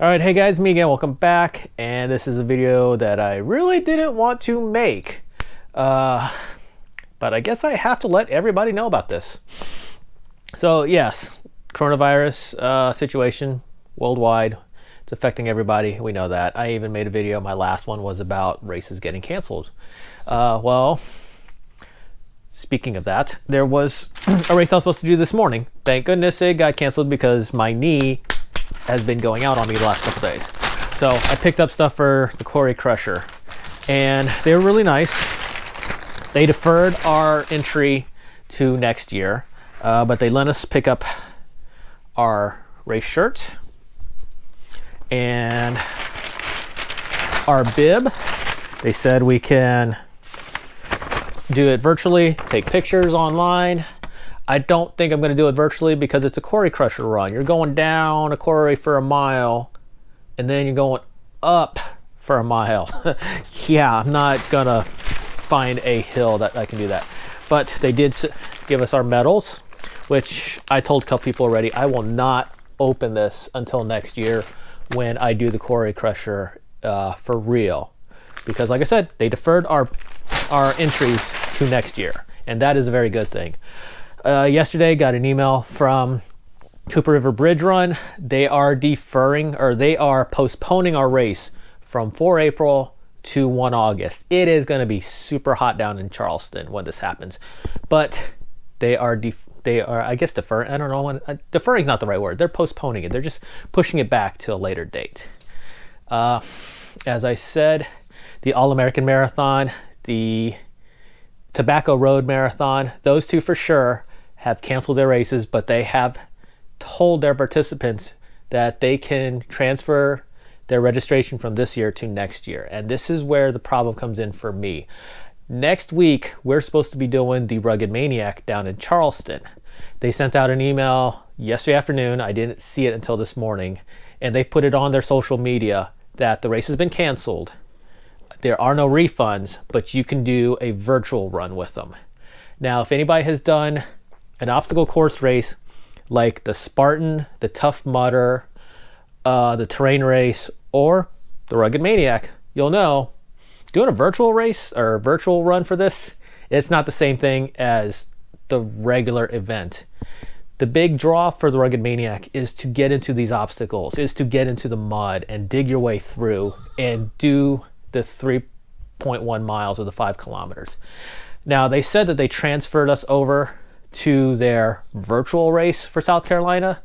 All right, hey guys, me again, welcome back. And this is a video that I really didn't want to make. But I guess I have to let everybody know about this. So yes, coronavirus situation worldwide. It's affecting everybody. We know that. I even made a video. My last one was about races getting canceled. Well, speaking of that, there was a race I was supposed to do this morning. Thank goodness it got canceled because my knee has been going out on me the last couple days. So I picked up stuff for the Quarry Crusher and they were really nice. They deferred our entry to next year, but they let us pick up our race shirt and our bib. They said we can do it virtually, take pictures online. I don't think I'm going to do it virtually because it's a Quarry Crusher run. You're going down a quarry for a mile and then you're going up for a mile. Yeah, I'm not going to find a hill that I can do that. But they did give us our medals, which I told a couple people already, I will not open this until next year when I do the Quarry Crusher for real. Because like I said, they deferred our entries to next year. And that is a very good thing. Yesterday got an email from Cooper River Bridge Run. They are deferring, or they are postponing our race from 4 April to 1 August. It is going to be super hot down in Charleston when this happens, but they are I guess deferring. I don't know when deferring is not the right word. They're postponing it. They're just pushing it back to a later date. As I said, the All-American Marathon, the Tobacco Road Marathon, those two for sure have canceled their races, but they have told their participants that they can transfer their registration from this year to next year. And this is where the problem comes in for me. Next week, we're supposed to be doing the Rugged Maniac down in Charleston. They sent out an email yesterday afternoon. I didn't see it until this morning. And they put it on their social media that the race has been canceled. There are no refunds, but you can do a virtual run with them. Now, if anybody has done an obstacle course race like the Spartan, the Tough Mudder, the terrain race, or the Rugged Maniac, you'll know doing a virtual race or a virtual run for this, it's not the same thing as the regular event. The big draw for the Rugged Maniac is to get into these obstacles, is to get into the mud and dig your way through and do the 3.1 miles or the 5 kilometers. Now, they said that they transferred us over to their virtual race for South Carolina,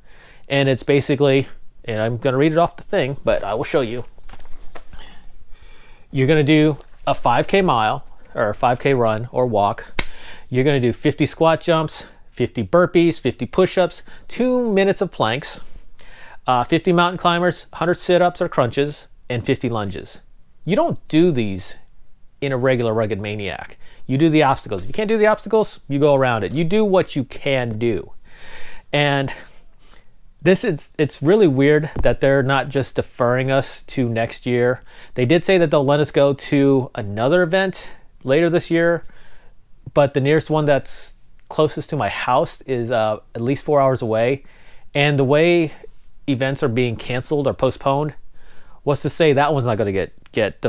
and it's basically, and I'm going to read it off the thing, but I will show you. You're going to do a 5K mile or a 5K run or walk. You're going to do 50 squat jumps, 50 burpees, 50 push-ups, 2 minutes of planks, 50 mountain climbers, 100 sit-ups or crunches, and 50 lunges. You don't do these in a regular Rugged Maniac. You do the obstacles. If you can't do the obstacles, you go around it. You do what you can do. And it's really weird that they're not just deferring us to next year. They did say that they'll let us go to another event later this year, but the nearest one that's closest to my house is at least 4 hours away. And the way events are being canceled or postponed, what's to say that one's not going to get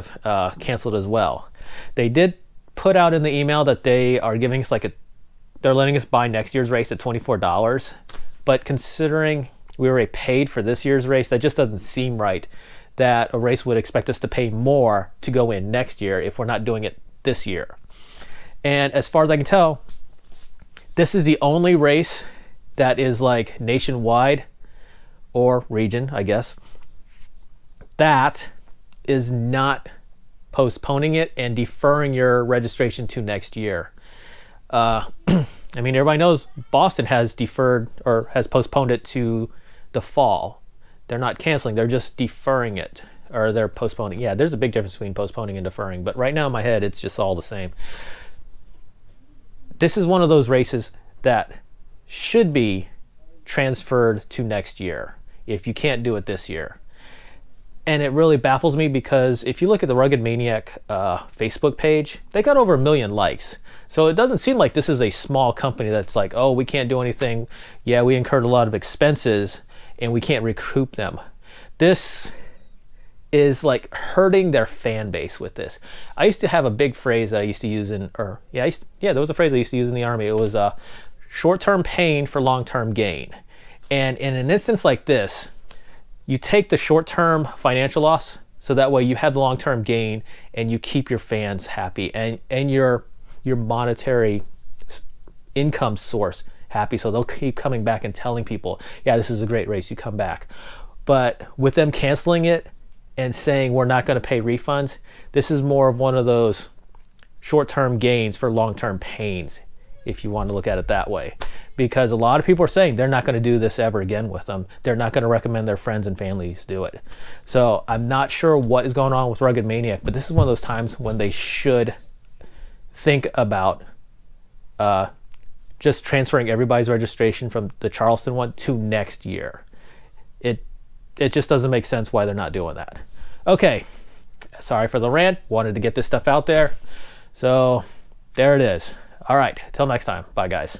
canceled as well. They did put out in the email that they are giving us they're letting us buy next year's race at $24. But considering we already paid for this year's race, that just doesn't seem right that a race would expect us to pay more to go in next year if we're not doing it this year. And as far as I can tell, this is the only race that is like nationwide or region, I guess, that is not postponing it and deferring your registration to next year. I mean, everybody knows Boston has deferred or has postponed it to the fall. They're not canceling, they're just deferring it, or they're postponing. Yeah, there's a big difference between postponing and deferring, but right now in my head, it's just all the same. This is one of those races that should be transferred to next year if you can't do it this year. And it really baffles me because if you look at the Rugged Maniac Facebook page, they got over 1 million likes. So it doesn't seem like this is a small company that's like, oh, we can't do anything. Yeah, we incurred a lot of expenses and we can't recoup them. This is like hurting their fan base with this. I used to have a big phrase that I used to use in, there was a phrase I used to use in the Army. It was short-term pain for long-term gain. And in an instance like this, you take the short-term financial loss, so that way you have the long-term gain and you keep your fans happy and your monetary income source happy, so they'll keep coming back and telling people, yeah, this is a great race, you come back. But with them canceling it and saying we're not going to pay refunds, this is more of one of those short-term gains for long-term pains, if you want to look at it that way. Because a lot of people are saying they're not going to do this ever again with them. They're not going to recommend their friends and families do it. So I'm not sure what is going on with Rugged Maniac, but this is one of those times when they should think about just transferring everybody's registration from the Charleston one to next year. It just doesn't make sense why they're not doing that. Okay, sorry for the rant. Wanted to get this stuff out there. So there it is. All right, till next time. Bye, guys.